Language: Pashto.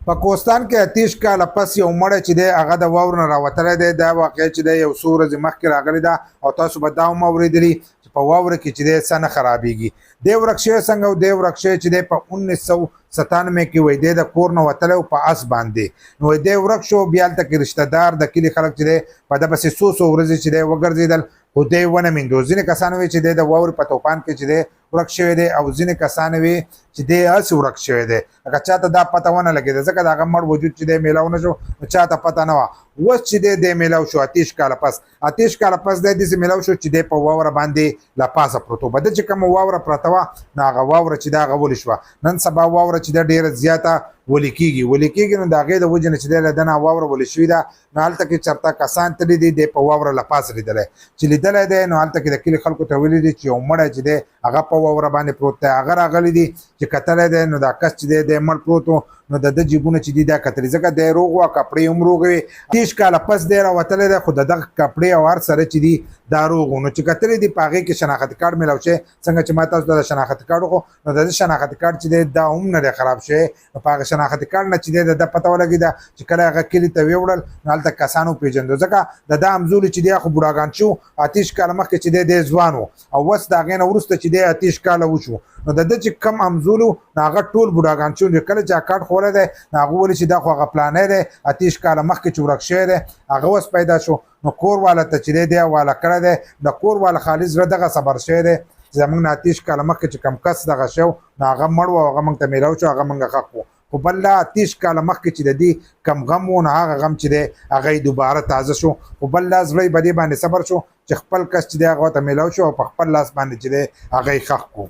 په کوهستان کې 30 کاله پس یو مړی چې دی هغه د واورو نه راوتلی دی. دا واقعه چې دی یو څو ورځې مخکې راغلې ده او تاسو به دا هم اورېدلي چې په واوره کې چې دی څه نه خرابېږي. دی ورک شوی څنګه و؟ دی ورک شوی چې دی په 1997 کې وایي دی د کور نه وتلی و په اس باندې. نو دی ورک شو، بیا هلته کې رشته دار د کلي خلک چې دی په ده پسې څو ورځې چې دی وګرځېدل، خو دی ونه میندو. ځینې کسان وایي چې دی د واورې په توپان کې چې دی ورک شوی دی، او ځینې کسان وایي چې دی هسې ورک شوی دی. لکه چاته دا پته ونه لګېده ځکه د هغه مړ وجود چې دی میلاو نه شو، نو چاته پته نه وه. اوس چې دی میلاو شو 28 کاله پس، 28 کاله پس دی داسې میلاو شو چې دی په واوره باندې له پاسه پروت و. بده چې کومه واوره پرته وه، نو هغه واوره چې دی هغه ولې شوه. نن سبا واوره چې دی ډېره زیاته ولې کېږي، نو د هغې د وجې نه چې دی له ده نه واوره ولې شوې ده. نو هلته کې چېرته کسان تللي دي، دی په واوره له پاسه لیدلی چې لیدلی دی. نو هلته کې د کلي خلکو ته ویلي دي چې یو مړی چې دی هغه په واوره باندې پروت دی. هغه راغلی دي چې کتلی دی، نو دا کس چې دی مړ پروت و، نو د ده جیبونه چې دي دا کتلي، ځکه دی روغ و، کپړې هم روغې وې. 30 کاله پس دی راوتلی دی، خو د دغه کپړې او هر سره چې دي دا روغ و. نو چې کتلي دي په هغې کې شناختي کارډ میلاو شوی، څنګه چې ما تاسو ته د شناختي کارډ وښو، نو د ده شناختي کارډ چې دی دا هم نه دی خراب شوی. نو په هغه شناختي کارډ نه چې دی د ده پته ولګېده چې کله هغه کلي ته ویوړل، نو هلته کسان وپېژندو، ځکه د ده همزولي چې دی خو بوډاګان شو. 28 کاله مخکې چې دی ځوان و، او اوس د هغې نه وروسته چې دی 28 کاله وشو، نو د ده چې کم همزول و نو هغه ټول بوډاګان شو. کله چې کارډ خوړی دی، نو هغه ولي چې دا خو هغه پلانی دی 28 کاله مخکې چې ورک شوی دی، هغه اوس پیدا شو. نو کور والا ته چې دی حواله کړی دی، د کور والا خالي زړه دغه صبر شوی دی چې زموږ نه 28 کاله مخکې چې کم کس دغه شو، نو هغه مړ و او هغه موږ ته میلاو شو، هغه موږ حق و. خو بل لا 28 کاله مخکې چې د دې کم غم و، نو هغه غم چې دی هغه یې دوباره تازه شو. خو بل لا زړه یې په دې باندې صبر شو چې خپل کس چې دی هغه ورته میلاو شو او په خپل لاس باندې چې دی هغه یې ښخ کړو.